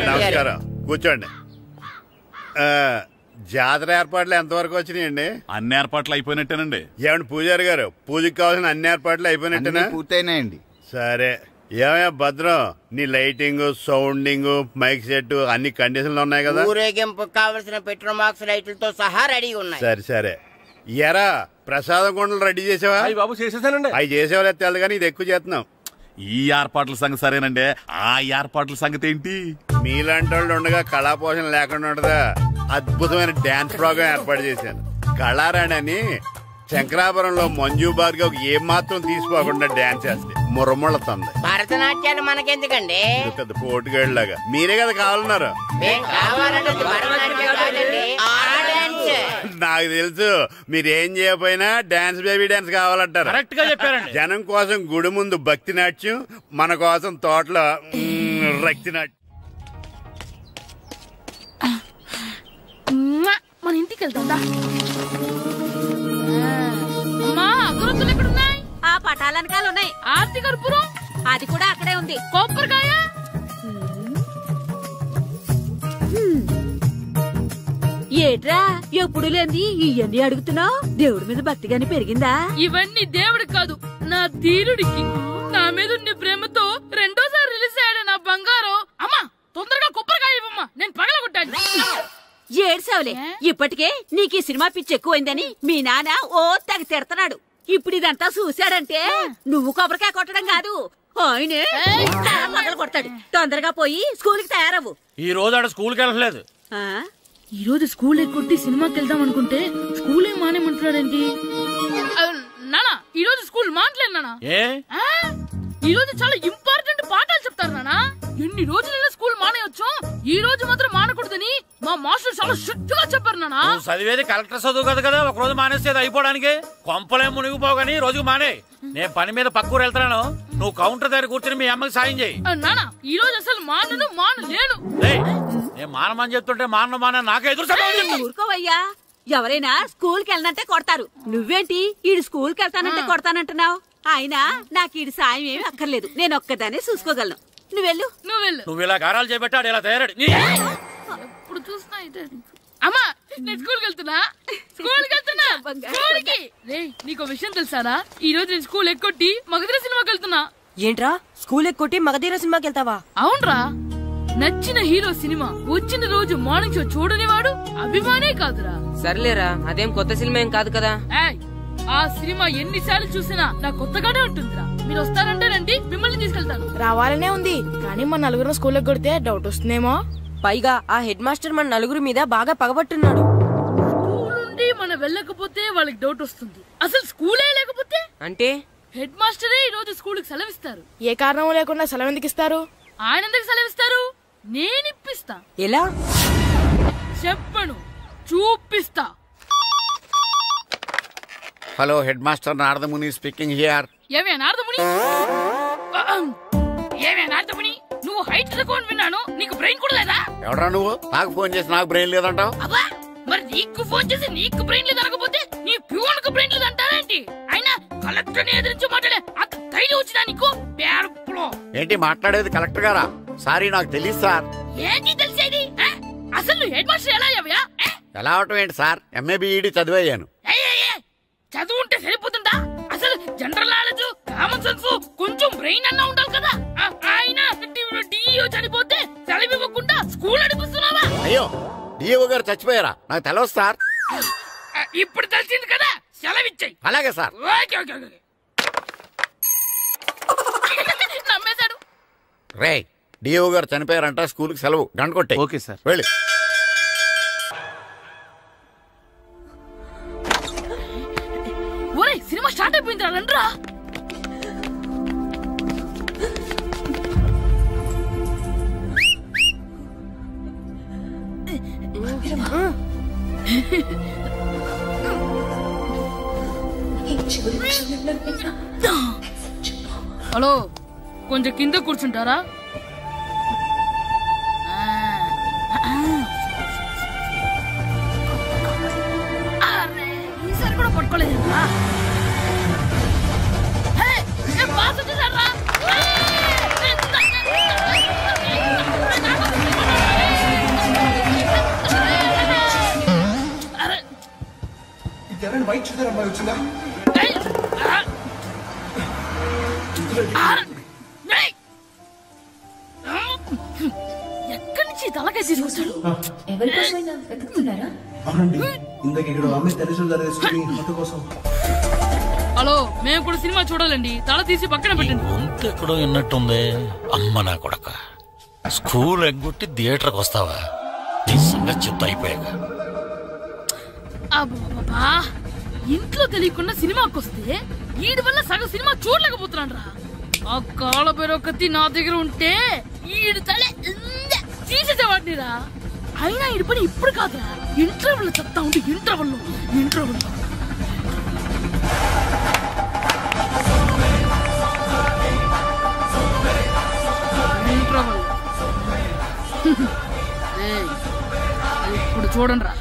నమస్కారం, కూర్చోండి. జాతర ఏర్పాట్లు ఎంతవరకు వచ్చినాయండి? అన్ని ఏర్పాట్లు అయిపోయినట్టేనండి. ఏమండి పూజారి గారు, పూజకి కావాల్సిన అన్ని ఏర్పాట్లు అయిపోయినట్టేనా? పూర్తయినాయండి. సరే, ఏమయ్యా భద్రం, నీ లైటింగ్, సౌండింగ్, మైక్ సెట్ అన్ని కండిషన్లు ఉన్నాయి కదా? ఊరేగింపు కావలసిన పెట్రోల్ మార్క్స్ లైట్లతో సహా రెడీ ఉన్నాయి. సరే సరే. ఎరా ప్రసాదం కొండలు రెడీ చేసావా? బాబు చేసేసానండి. అవి చేసేవాళ్ళు తెలదు కానీ ఇది ఎక్కువ చేస్తున్నాం. ఈ ఏర్పాట్ల సంగతి సరేనండి, ఆ ఏర్పాట్ల సంగతి ఏంటి? మీలాంటి వాళ్ళు ఉండగా కళా పోషణ లేకుండా ఉండదా? అద్భుతమైన డాన్స్ ప్రోగ్రాం ఏర్పాటు చేశాను. కళారాణి అని శంకరాపురంలో మంజు భార్గవ్ ఏం మాత్రం తీసుకోకుండా డాన్స్ చేస్తే మురముళ్ళతుంది. భరతనాట్యాలు మనకెందుకండి? పెద్ద పోటుగాళ్ళలాగా మీరే కదా కావాలన్నారు. నాకు తెలుసు, మీరేం చేయకపోయినా డాన్స్ బేబీ డాన్స్ కావాలంటారు. కరెక్ట్ గా చెప్పారండి. జనం కోసం గుడి ముందు భక్తి నాట్యం, మన కోసం తోటలో రక్తి నాట్యం. మన ఇంటికి వెళ్తా. అగరొత్తులు ఎక్కడున్నాయి? ఆ పటాలనకాలు ఉన్నాయి. ఆర్తి కర్పూరం అది కూడా అక్కడే ఉంది. కొబ్బరికాయ ఏట్రా ఎప్పుడు లేని ఇవన్నీ అడుగుతున్నావు? దేవుడి మీద భక్తిగానే పెరిగిందా? ఇవన్నీ దేవుడికి కాదు, నా ధీరుడికి. నా మీద ఉన్న ప్రేమతో రెండోసారి రిలీజ్ అయ్యాడు నా బంగారం. అమ్మా తొందరగా కొబ్బరికాయ ఇవ్వమ్మా, నేను పగలగొట్టాను. ఏడ్సావులే, ఇప్పటికే నీకు ఈ సినిమా పిచ్చి ఎక్కువైందని మీ నాన్న ఓ తెగ తిడతాడు. ఇప్పుడు ఇదంతా చూశాడంటే నువ్వు కొబ్బరికాయ కొట్టడం కాదు, ఆయనే పగలు కొడతాడు. తొందరగా పోయి స్కూల్ కి తయారవు. ఈ రోజు ఆడ స్కూల్కి వెళ్ళలేదు. ఈ రోజు స్కూల్ ఎక్కొట్టి సినిమాకి వెళ్దాం అనుకుంటే స్కూల్ ఏం మానేమంటున్నాడేంటి? నానా ఈ రోజు స్కూల్ మానట్లేదు నానా. ఈ రోజు చాలా ఇంపార్టెంట్ పాఠాలు చెప్తారు నానా. ఎన్ని రోజులైనా స్కూల్ మానేయొచ్చు, ఈ రోజు మాత్రం మానకూడదని మా మాస్టర్ చాలా స్ట్రిక్ట్ గా చెప్పారు నానా. చదివేది కలెక్టర్ చదువు కదా కదా, ఒక రోజు మానేసేది అయిపోవడానికి. కొంపలే మునిగిపోగాని రోజుకు మానే. నేను పని మీద పక్కూరు వెళ్తాను, నువ్వు కౌంటర్ దగ్గర కూర్చొని మీ అమ్మకి సాయం చేయి. నానా ఈ రోజు అసలు మానలేను. నేను మానమని చెప్తుంటే మాన నాకే ఎదురు. ఊరుకోవయ్యా, ఎవరైనా స్కూల్ కి వెళ్ళనంటే కొడతారు, నువ్వేంటి ఈడు స్కూల్ కి వెళ్తానంటే కొడతానంటున్నావు? అయినా నాకు ఈడు సాయం ఏమి అక్కర్లేదు, నేను ఒక్కదానే చూసుకోగలను. నువ్వెళ్ళు. నువ్వు ఇలా గారాలు చేపెట్టాడు, ఇలా తయారాడు. ఇప్పుడు చూస్తున్నా అమ్మా, నేను స్కూల్కి వెళ్తున్నా. నీకు విషయం తెలుసారా? ఈ రోజు నేను స్కూల్ ఎక్కొట్టి మగధీర సినిమాకి వెళ్తున్నా. ఏంట్రా స్కూల్ ఎక్కొట్టి మగధీర సినిమాకి వెళ్తావా? అవునరా, నచ్చిన హీరో సినిమా వచ్చిన రోజు మార్నింగ్ షో చూడని వాడు అభిమానే కాదురా. సర్లేరా, అదేం కొత్త సినిమా ఏం కాదు కదా. ఆ సినిమా ఎన్నిసార్లు చూసినా నా కొత్తగానే ఉంటుందిరా. మీరు వస్తారంటేనండి, మిమ్మల్ని తీసుకెళ్తాను. రావాలనే ఉంది, కానీ మన నలుగురు స్కూల్ కొడితే డౌట్ వస్తుందేమో. పైగా ఆ హెడ్ మాస్టర్ మన నలుగురి మీద బాగా పగబట్టున్నాడు. స్కూల్ నుండి మనం వెళ్ళకపోతే వాళ్ళకి డౌట్ వస్తుంది. అసలు స్కూలే లేకపోతే అంటే హెడ్ మాస్టరే ఈ రోజు స్కూల్ కి సెలవిస్తారు. ఏ కారణం లేకుండా సెలవు ఎందుకు ఇస్తారు? ఆయన ఎందుకు సెలవిస్తారు? నేను ఇప్పిస్తా. ఎలా చెప్పను, చూపిస్తా. Hello, head master Naradamuni speaking here. ఏమే నారదముని? ఏమే నారదముని, నువ్వు హైట్ తక్కువ విన్నాను, నీకు బ్రెయిన్ కూడా లేదా? ఎవరా నువ్వు? నాకు ఫోన్ చేసి నాకు బ్రెయిన్ లేదంటావు? అబ్బా, మరి నీకు ఫోన్ చేసి నీకు బ్రెయిన్ లేదు అనకపోతే నీ ప్యూన్ కు బ్రెయిన్ లేదు అంటారేంటి? అయినా కలెక్టర్ ని ఎదిరించి మాట్లాడే అంత ధైర్యం వచ్చినా నీకు? ఏంటి మాట్లాడేది? కలెక్టర్ గారా? సారీ, నాకు తెలియదు సార్. ఏంటి తెలిసేది? అసలు నువ్వు హెడ్ మాస్టర్ ఎలా అయ్యావా? ఎలా అవటం ఏంటి సార్? MA B Ed చదివయ్యాను. చదువు ఉంటే సరిపోతుందా? అసలు జనరల్ నాలెడ్జ్, కామన్ సెన్స్, కొంచెం బ్రెయిన్ అన్నా ఉండాలి కదా. ఆయన డిఇఓ చనిపోతే సెలవు ఇవ్వకుండా స్కూల్ నడిపిస్తున్నావా? అయ్యో, డిఓ గారు చచ్చిపోయారా? నాకు తెలవదు సార్. ఇప్పుడు తెలిసింది కదా, సెలవు ఇచ్చాయి. అలాగే సార్. నమ్మేశాడు. రే, డిఓ గారు చనిపోయారంట, స్కూల్ కి సెలవు. గంట కొట్టే. Okay sir. వెళ్ళి. ఒరేయ్, సినిమా స్టార్ట్ అయిపోయింది రండ్రా. హలో, కొంచెం కింద కూర్చుంటారా? ఈసారి కూడా పట్టుకోలేదు. వైట్ షుగర్ అమ్మాయి వచ్చిందా? ఎక్కడి నుంచి తలకాయ తీసుకొచ్చాడు? అవునండి, ఇందాక ఇక్కడ అమ్మాయి తల్లి కోసం. హలో, మేము కూడా సినిమా చూడాలండి. తల తీసి పక్కన పెట్టండి. గొంతు ఎక్కడో విన్నట్టుంది. అమ్మ నా కొడక, స్కూల్ ఎగ్గొట్టి థియేటర్కి వస్తావా? నీ సంగతి చెప్తా అయిపోయాక. అబ్బా, ఇంట్లో తెలియకుండా సినిమాకి వస్తే వీడి వల్ల సగం సినిమా చూడలేకపోతున్నాడు రా. ఆ కాళ్ళ బెరొకతి నా దగ్గర ఉంటే ఈడు తలే తీసేసేవాడిని రా. అయినా ఈడి పని ఇప్పుడు కాదురా, ఇంటర్వెల్ చెప్తా ఉంటే ఇంటర్వెల్ ఇప్పుడు చూడండి రా.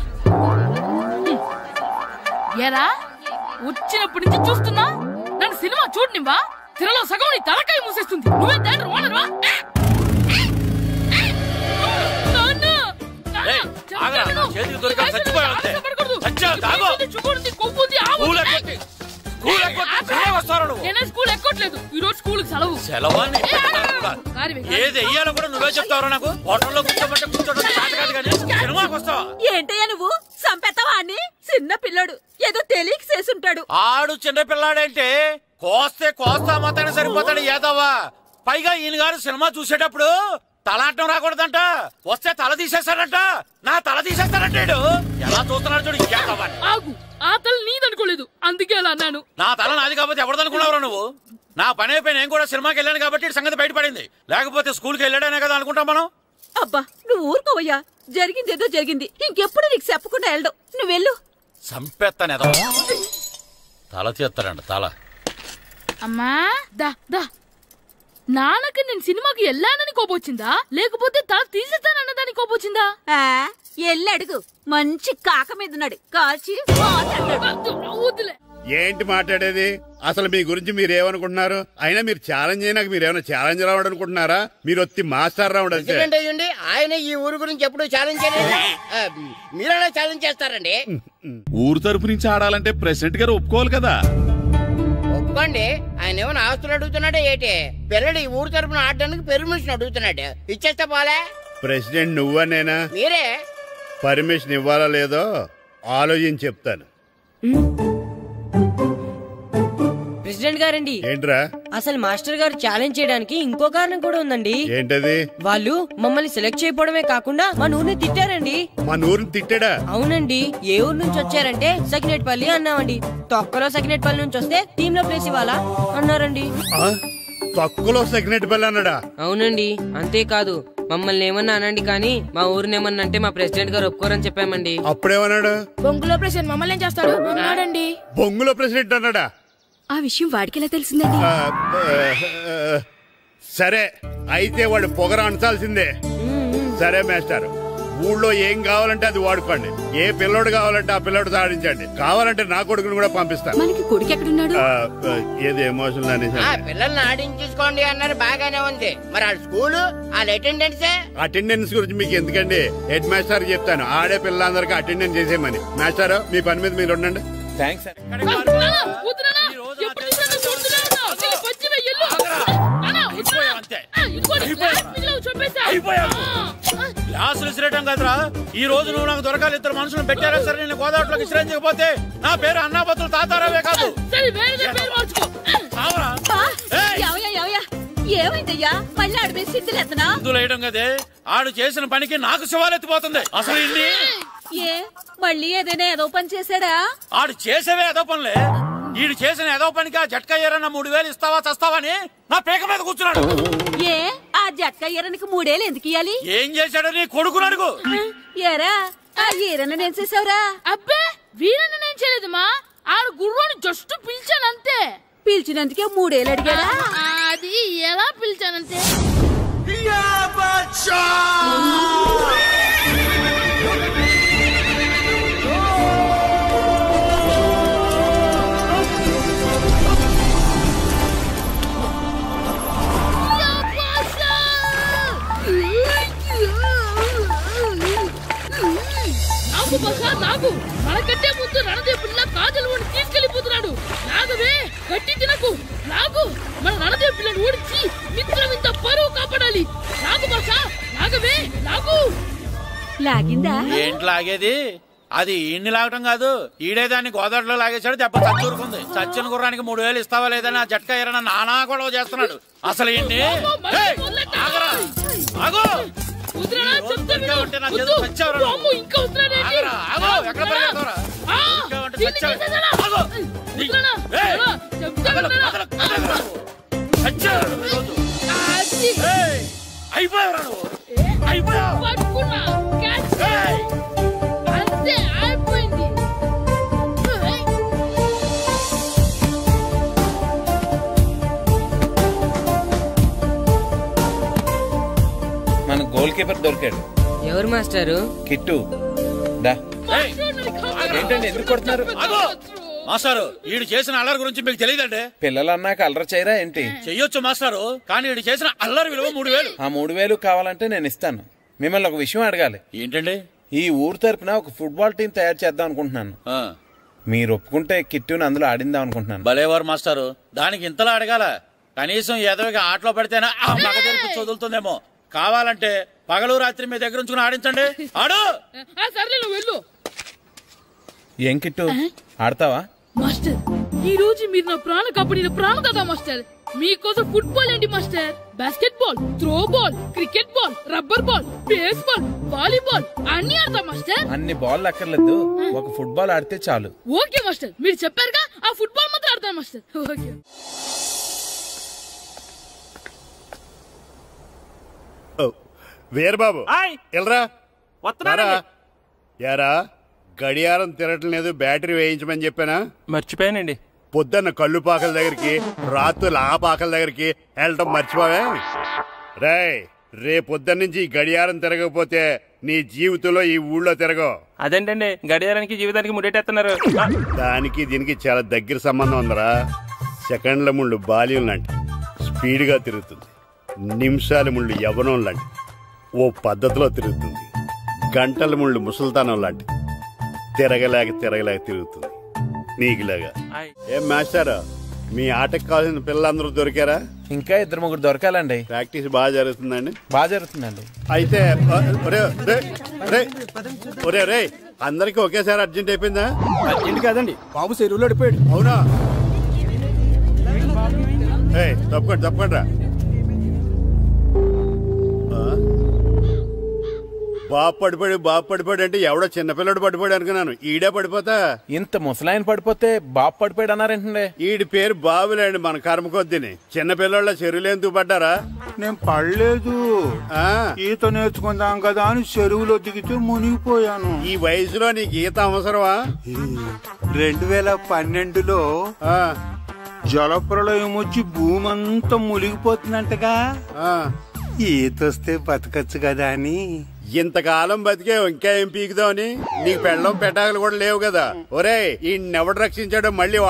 ఏరా, వచ్చినప్పటి నుంచి చూస్తున్నా, నన్ను సినిమా చూడనివ్వా? తిరలో సగం నీ తలకాయ మూసేస్తుంది. నువ్వే థియేటర్ ఓనర్వా? నేనే స్కూల్ ఎక్కట్లేదు. ఈ రోజు స్కూల్ సెలవు. ఏది వెయ్యాలో కూడా నువ్వే చెప్తావు. నాకు హోటల్లో కూర్చోబట్టే కూర్చోడం కాదు కానీ సినిమాకి వస్తావా? ఏంటయ్యా నువ్వు? సంపెత్తవా అని? చిన్న పిల్లడు ఏదో తెలియక చేసుంటాడు. ఆడు చిన్న పిల్లాడంటే కోస్తే కోస్తా మాత్రమే సరిపోతాడు ఏదవ్వా. పైగా ఈయన గారు సినిమా చూసేటప్పుడు తలాటం రాకూడదంట. వస్తే తల తీసేస్తాడంట. నా తల తీసేస్తాడంటాడు. ఎలా చూస్తున్నాడు చూడు. ఆగు, ఆ తల నీదనుకోలేదు, అందుకే అలా అన్నాను. నా తల నాది కాబట్టి ఎవరిదనుకున్నావురా నువ్వు? నా పని అయిపోయి నేను కూడా సినిమాకి వెళ్ళాను కాబట్టి సంగతి బయటపడింది. లేకపోతే స్కూల్కి వెళ్ళాడనే కదా అనుకుంటాం మనం. అబ్బా, నువ్వు ఊరుకోవయ్యా. జరిగిందేదో జరిగింది. ఇంకెప్పుడు నీకు చెప్పకుండా వెళ్ళడం. నువ్వు వెళ్ళు. సంపెత్తనేదో తల తీస్తాడంట. తల అమ్మా, దా దా. నాన్నకి నేను సినిమాకి వెళ్ళానని కోపొచ్చిందా, లేకపోతే తల తీసేస్తానన్నదాని కోపొచ్చిందా? ఎల్లు అడుగు. మంచి కాక మీద ఉన్నాడు, కాల్చి వద్దులే. ఏంటి మాట్లాడేది? అసలు మీ గురించి మీరేమనుకుంటున్నారు? అయినా మీరు ఛాలెంజ్ అయినాక మీరేమైనా ఛాలెంజ్ రావడం అనుకుంటున్నారా? మీరు వచ్చి మాస్టర్ రావడం. ఆయన ఈ ఊరు గురించి ఎప్పుడు ఛాలెంజ్ చేయలేదు. మీరైనా ఛాలెంజ్ చేస్తారండి? ఊరు తరపు నుంచి ఆడాలంటే ప్రెసిడెంట్ గారు ఒప్పుకోవాలి కదా. ఒప్పుకోండి. ఆయన ఏమైనా ఆస్తులు అడుగుతున్నాడే ఏంటి? పిల్లడు ఈ ఊరు తరపున ఆడడానికి పెర్మిషన్ అడుగుతున్నాడు. ఇచ్చేస్తే పోలే. ప్రెసిడెంట్ నువ్వా నేనా? మీరే. పర్మిషన్ ఇవ్వాలా లేదో ఆలోచించి చెప్తాను. ప్రెసిడెంట్ గారండి. ఏంట్రా? అసలు మాస్టర్ గారు ఛాలెంజ్ చేయడానికి ఇంకో కారణం కూడా ఉందండి. ఏంటది? వాళ్ళు మమ్మల్ని సెలెక్ట్ చేయకపోవడమే కాకుండా మా ఊరిని తిట్టారండి. మా ఊరిని తిట్టాడా? అవునండి. ఏ ఊరు నుంచి వచ్చారంటే సకినేట్పల్లి అన్నామండి. తొక్కలో సకినేట్పల్లి నుంచి వస్తే టీమ్ లో ప్లేస్ ఇవ్వాలా అన్నారండి. తక్కువలో సెకండ్ పిల్ల అన్నాడా? అవునండి, అంతేకాదు మమ్మల్ని ఏమన్నా అనండి కానీ మా ఊరిని ఏమన్నా అంటే మా ప్రెసిడెంట్ గారు ఒప్పుకోరని చెప్పామండి. అప్పుడేమన్నాడు? బొంగులో ప్రెసిడెంట్ మమ్మల్ని ఏం చేస్తాడు అన్నాడండి. బొంగులో ప్రెసిడెంట్ అన్నాడా? ఆ విషయం వాడికి ఎలా తెలిసిందండి? సరే అయితే వాడు పొగర అంచాల్సిందే. సరే మాస్టర్, ఊళ్ళో ఏం కావాలంటే అది వాడుకోండి. ఏ పిల్లోడు కావాలంటే ఆ పిల్లోడు సాధించండి. కావాలంటే నా కొడుకుని కూడా పంపిస్తాను. మనకి కొడుకు ఎక్కడున్నాడు? ఏది ఎమోషనల్ అనేసి పిల్లల్ని ఆడించేసుకోండి అన్నారు, బాగానే ఉంది. మరి ఆ స్కూలు వాళ్ళ అటెండెన్స్ గురించి మీకు ఎందుకండి, హెడ్ మాస్టర్ చెప్తాను. ఆడే పిల్లలందరికీ అటెండెన్స్ చేసేయమని. మాస్టర్ మీ పని మీద మీరు ఉండండి. థ్యాంక్స్. క్లాసులు విసిరేయటం కదరా, ఈ రోజు నువ్వు నాకు దొరకాలి. ఇద్దరు మనుషులను పెట్టారా సరే, నేను గోదావరిలోకి విసిరించకపోతే నా పేరు అన్నాపతులు తాతారావే కాదు. ఏమైందయ్యా మళ్ళీ ఆడిపోయి సిద్ధులేతనా? సిద్ధులేయడం కదే, ఆడు చేసిన పనికి నాకు శివాలెత్తిపోతుంది. అసలు ఇన్ని ఏ మళ్ళీ ఏదైనా ఏదో పని చేశాడా? ఆడు చేసేవే ఏదో పనులే. ఈడు చేసిన ఏదో పనికి ఆ జట్కా ఏరన్న 3000 ఇస్తావా చస్తావని నా పేక మీద కూర్చున్నాడు. ఏ ఆ జట్కా ఈరనికి 3 ఏళ్ళు ఎందుకు ఇయ్యాలి? ఏం చేశాడో నీ కొడుకుని అడుగు. ఏరా ఆ ఈరన్న నేను చేసావురా? అబ్బే వీరన్న నేను చేయలేదమ్మా, ఆడు గుర్రోని జస్ట్ పిలిచానంతే. పిలిచినందుకే 3 ఏళ్ళు అడిగాడా? అది ఎలా పిలిచానంతే. నాకు మనకంటే ముందు రణదేవుడిలా కాజలవాడిని తీసుకెళ్లిపోతున్నాడు. నాగవే గట్టి తినకు, నాగు మన రణదేవి పిల్లని ఓడించి మిత్రం ఇంత పరువు కాపాడాలి. నాగు బాసా, నాగవే నాగు. లాగిందా? ఏంటి లాగేది? అది ఈయన్ని లాగటం కాదు, ఈడే దాన్ని గోదావరిలో లాగేశాడు. దెబ్బ చచ్చూరుకుంది. చచ్చిన గుర్రానికి 3000 ఇస్తావా లేదని ఆ జట్కా ఏరన్న నానా గొడవ చేస్తున్నాడు. అసలు ఈయన్ని మన గోల్ కీపర్ దొరికాడు. ఎవరు మాస్టారు? కిట్టు. ఏంటండి ఎందుకు కొడుతున్నారు? మాస్టారు ఈడు చేసిన అల్లరి గురించి మీకు తెలియదండి. పిల్లలు అన్నాక అల్లరి చేయరా ఏంటి? చెయ్యొచ్చు మాస్టారు, కానీ ఈడు చేసిన అల్లరి విలువ 3000. ఆ 3000 కావాలంటే నేను ఇస్తాను. మిమ్మల్ని ఒక విషయం అడగాలి. ఏంటండి? ఈ ఊరు తరపున ఒక ఫుట్బాల్ టీం తయారు చేద్దాం అనుకుంటున్నాను. మీరు ఒప్పుకుంటే కిట్టుని అందులో ఆడిందాం అనుకుంటున్నాను. భలేవారు మాస్టారు, దానికి ఇంతలా అడగాల? కనీసం ఎదవిగా ఆటలో పడితేనా ఆ మగ తెరిపి చదువుతుందేమో. కావాలంటే పగలు రాత్రి మీ దగ్గర ఉంచుకుని ఆడించండి. ఆడు. ఏం కిట్టు ఆడతావా? మాస్టర్ ఈ రోజు మీరు నా ప్రాణ కాపాడిన ప్రాణదాత మాస్టర్. మీకోసం ఫుట్బాల్ ఏంటి master, basket ball, throw ball, cricket ball, rubber ball, base ball, volleyball అన్ని ఆడతా మాస్టర్. అన్ని బాల్ అక్కర్లేదు, ఒక ఫుట్బాల్ ఆడితే చాలు. ఓకే మాస్టర్, మీరు చెప్పారుగా ఆ ఫుట్బాల్ మాత్రం ఆడతాను మాస్టర్. ఓకే. వీరబాబు ఎల్రా యారా, గడియారం తిరగట్లేదు, బ్యాటరీ వేయించమని చెప్పానా? మర్చిపోయానండి. పొద్దున్న కళ్ళు పాకల దగ్గరికి, రాత్రులు ఆ పాకల దగ్గరికి వెళ్ళటం మర్చిపోవే? రేపొద్దున్న నుంచి ఈ గడియారం తిరగకపోతే నీ జీవితంలో ఈ ఊళ్ళో తిరగవు. అదేంటండి గడియారానికి జీవితానికి ముడేటేస్తున్నారు? దానికి దీనికి చాలా దగ్గర సంబంధం ఉందరా. సెకండ్ల ముళ్ళు బాల్యం లాంటి స్పీడ్గా తిరుగుతుంది. నిమిషాల ముళ్ళు యవ్వనం లాంటి ఓ పద్ధతిలో తిరుగుతుంది. గంటల ముళ్ళు ముసల్తానం లాంటి తిరగలేక తిరుగుతుంది నీకులాగా. ఏం మాస్టర్, మీ ఆటకు కావాల్సిన పిల్లలందరూ దొరికారా? ఇంకా 2-3 దొరకాలండి. ప్రాక్టీస్ బాగా జరుగుతుందండి? బాగా జరుగుతుందండి. అయితే రే అందరికి ఒకేసారి అర్జెంట్ అయిపోయిందా? అర్జెంట్ కాదండి బాబు, చెరువులో అడిపోయాడు. అవునా? తప్పకుండా బాబు పడిపోయాడు అంటే ఎవడో చిన్నపిల్లడు పడిపోయాడు అనుకున్నాను. ఈడే పడిపోతా. ఇంత ముసలాయన పడిపోతే బాబు పడిపోయాడు అన్నారేంటండి? ఈడి పేరు బాబులేండి, మన కర్మ కొద్దిని. చిన్నపిల్లల చెరువులు ఎందుకు పడ్డారా? నేను పడలేదు, ఈత నేర్చుకుందాం కదా అని చెరువులో దిగితే మునిగిపోయాను. ఈ వయసులో నీకు ఈత అవసరమా? 2012లో జలప్రళయం వచ్చి భూమి అంతా మునిగిపోతుందంటగా. ఈతొస్తే బతకచ్చు కదా అని. ఇంతకాలం బతికే ఇంకా ఏం పీకుదామని? నీకు పెళ్ళం పెట్టాకలు కూడా లేవు కదా. ఒరే ఈ ఎవడు రక్షించాడో మళ్ళీ